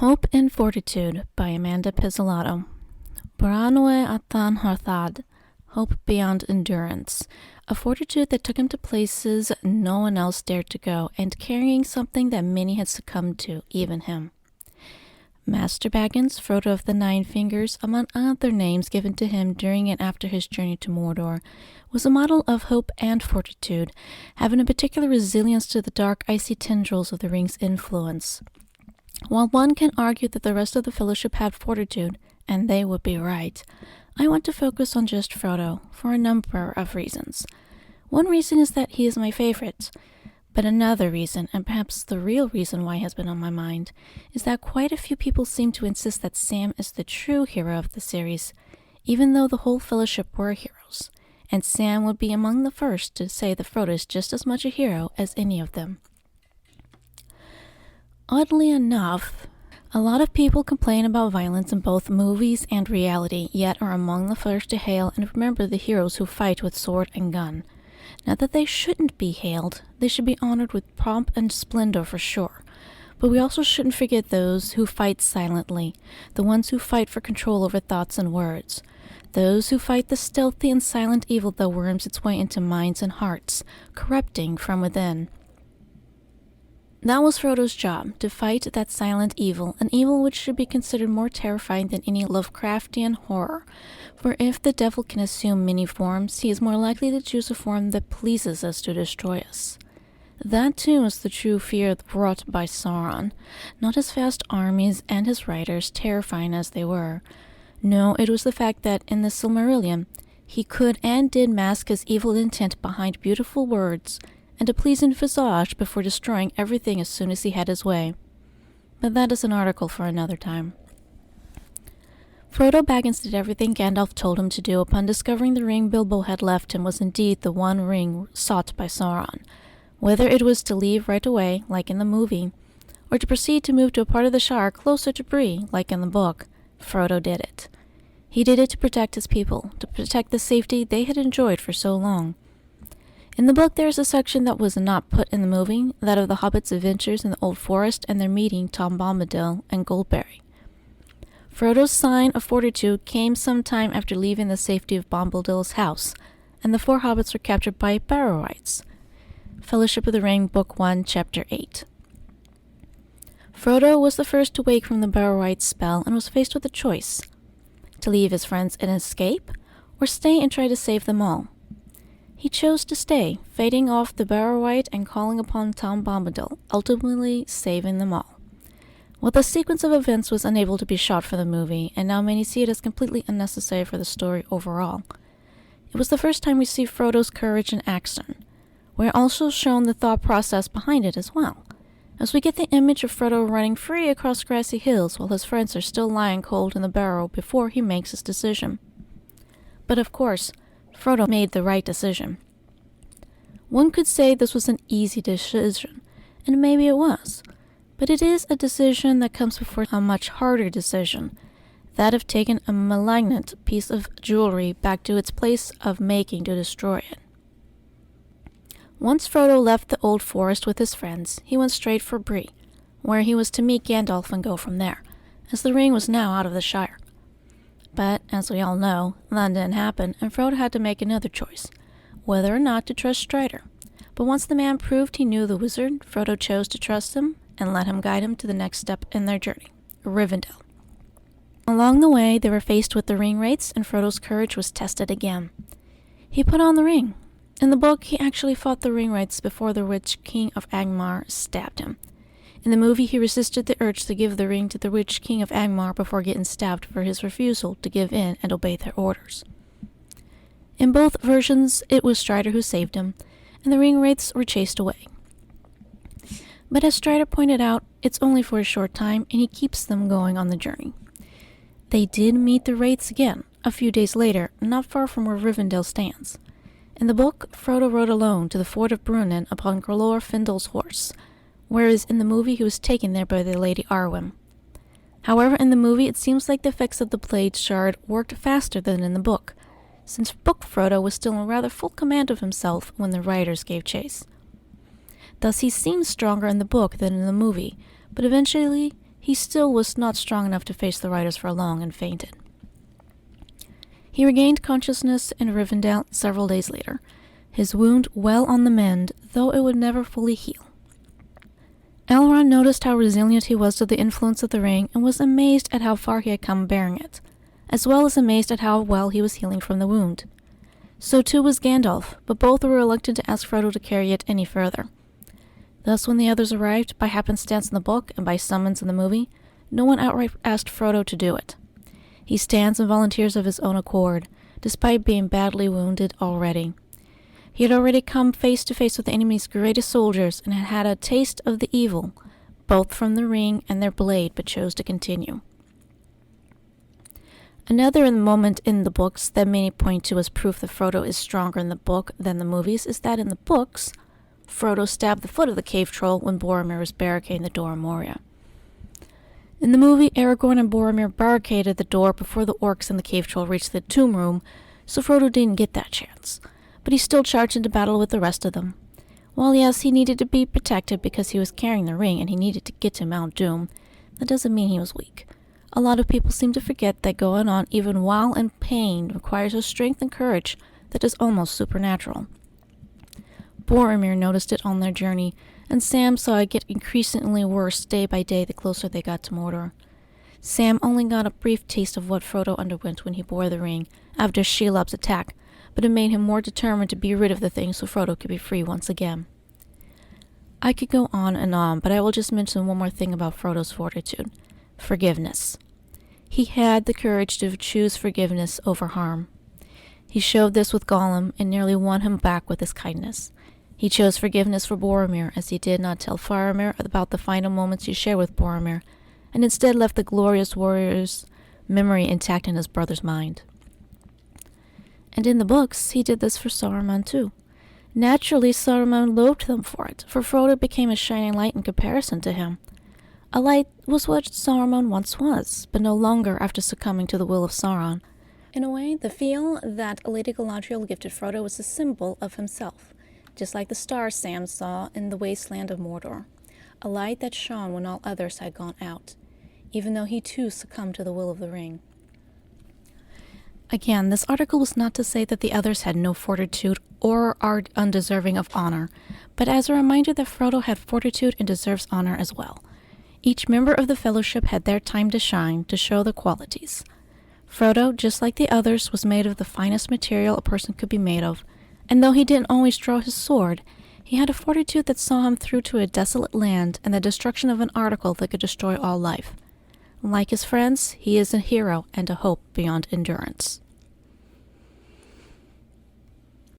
Hope and Fortitude by Amanda Pizzolatto. Branwe atan harthad, hope beyond endurance, a fortitude that took him to places no one else dared to go, and carrying something that many had succumbed to, even him. Master Baggins, Frodo of the Nine Fingers, among other names given to him during and after his journey to Mordor, was a model of hope and fortitude, having a particular resilience to the dark, icy tendrils of the ring's influence. While one can argue that the rest of the Fellowship had fortitude, and they would be right, I want to focus on just Frodo, for a number of reasons. One reason is that he is my favorite, but another reason, and perhaps the real reason why he has been on my mind, is that quite a few people seem to insist that Sam is the true hero of the series, even though the whole Fellowship were heroes, and Sam would be among the first to say that Frodo is just as much a hero as any of them. Oddly enough, a lot of people complain about violence in both movies and reality, yet are among the first to hail and remember the heroes who fight with sword and gun. Not that they shouldn't be hailed, they should be honored with pomp and splendor for sure. But we also shouldn't forget those who fight silently, the ones who fight for control over thoughts and words. Those who fight the stealthy and silent evil that worms its way into minds and hearts, corrupting from within. That was Frodo's job, to fight that silent evil, an evil which should be considered more terrifying than any Lovecraftian horror. For if the devil can assume many forms, he is more likely to choose a form that pleases us to destroy us. That too is the true fear brought by Sauron, not his vast armies and his riders, terrifying as they were. No, it was the fact that in the Silmarillion, he could and did mask his evil intent behind beautiful words, and a pleasing visage before destroying everything as soon as he had his way. But that is an article for another time. Frodo Baggins did everything Gandalf told him to do upon discovering the ring Bilbo had left him was indeed the one ring sought by Sauron. Whether it was to leave right away, like in the movie, or to proceed to move to a part of the Shire closer to Bree, like in the book, Frodo did it. He did it to protect his people, to protect the safety they had enjoyed for so long. In the book there is a section that was not put in the movie, that of the Hobbits' adventures in the Old Forest and their meeting Tom Bombadil and Goldberry. Frodo's sign of fortitude came some time after leaving the safety of Bombadil's house, and the four hobbits were captured by Barrow-wights. Fellowship of the Ring, Book 1, Chapter 8. Frodo was the first to wake from the Barrow-wights' spell and was faced with a choice: to leave his friends and escape, or stay and try to save them all. He chose to stay, fighting off the Barrow-wight and calling upon Tom Bombadil, ultimately saving them all. Well, the sequence of events was unable to be shot for the movie, and now many see it as completely unnecessary for the story overall. It was the first time we see Frodo's courage in action. We're also shown the thought process behind it as well, as we get the image of Frodo running free across grassy hills while his friends are still lying cold in the barrow before he makes his decision. But of course, Frodo made the right decision. One could say this was an easy decision, and maybe it was, but it is a decision that comes before a much harder decision, that of taking a malignant piece of jewelry back to its place of making to destroy it. Once Frodo left the Old Forest with his friends, he went straight for Bree, where he was to meet Gandalf and go from there, as the ring was now out of the Shire. But, as we all know, that didn't happen, and Frodo had to make another choice, whether or not to trust Strider. But once the man proved he knew the wizard, Frodo chose to trust him and let him guide him to the next step in their journey, Rivendell. Along the way, they were faced with the ring wraiths, and Frodo's courage was tested again. He put on the ring. In the book, he actually fought the ring wraiths before the Witch King of Angmar stabbed him. In the movie, he resisted the urge to give the ring to the Witch King of Angmar before getting stabbed for his refusal to give in and obey their orders. In both versions, it was Strider who saved him, and the ring wraiths were chased away. But as Strider pointed out, it's only for a short time, and he keeps them going on the journey. They did meet the wraiths again, a few days later, not far from where Rivendell stands. In the book, Frodo rode alone to the fort of Brunnen upon Glorfindel's horse, whereas in the movie he was taken there by the Lady Arwen. However, in the movie it seems like the effects of the blade shard worked faster than in the book, since book Frodo was still in rather full command of himself when the riders gave chase. Thus he seems stronger in the book than in the movie, but eventually he still was not strong enough to face the riders for long and fainted. He regained consciousness in Rivendell several days later, his wound well on the mend, though it would never fully heal. Elrond noticed how resilient he was to the influence of the ring and was amazed at how far he had come bearing it, as well as amazed at how well he was healing from the wound. So too was Gandalf, but both were reluctant to ask Frodo to carry it any further. Thus, when the others arrived, by happenstance in the book and by summons in the movie, no one outright asked Frodo to do it. He stands and volunteers of his own accord, despite being badly wounded already. He had already come face to face with the enemy's greatest soldiers and had had a taste of the evil, both from the ring and their blade, but chose to continue. Another moment in the books that many point to as proof that Frodo is stronger in the book than the movies is that in the books, Frodo stabbed the foot of the cave troll when Boromir was barricading the door of Moria. In the movie, Aragorn and Boromir barricaded the door before the orcs and the cave troll reached the tomb room, so Frodo didn't get that chance. But he still charged into battle with the rest of them. While yes, he needed to be protected because he was carrying the ring and he needed to get to Mount Doom, that doesn't mean he was weak. A lot of people seem to forget that going on even while in pain requires a strength and courage that is almost supernatural. Boromir noticed it on their journey, and Sam saw it get increasingly worse day by day the closer they got to Mordor. Sam only got a brief taste of what Frodo underwent when he bore the ring after Shelob's attack, but it made him more determined to be rid of the thing so Frodo could be free once again. I could go on, but I will just mention one more thing about Frodo's fortitude: forgiveness. He had the courage to choose forgiveness over harm. He showed this with Gollum and nearly won him back with his kindness. He chose forgiveness for Boromir, as he did not tell Faramir about the final moments he shared with Boromir, and instead left the glorious warrior's memory intact in his brother's mind. And in the books, he did this for Saruman too. Naturally, Saruman loathed them for it, for Frodo became a shining light in comparison to him. A light was what Saruman once was, but no longer after succumbing to the will of Sauron. In a way, the feel that Lady Galadriel gifted Frodo was a symbol of himself, just like the stars Sam saw in the wasteland of Mordor, a light that shone when all others had gone out, even though he too succumbed to the will of the ring. Again, this article was not to say that the others had no fortitude or are undeserving of honor, but as a reminder that Frodo had fortitude and deserves honor as well. Each member of the Fellowship had their time to shine, to show their qualities. Frodo, just like the others, was made of the finest material a person could be made of, and though he didn't always draw his sword, he had a fortitude that saw him through to a desolate land and the destruction of an article that could destroy all life. Like his friends, he is a hero and a hope beyond endurance.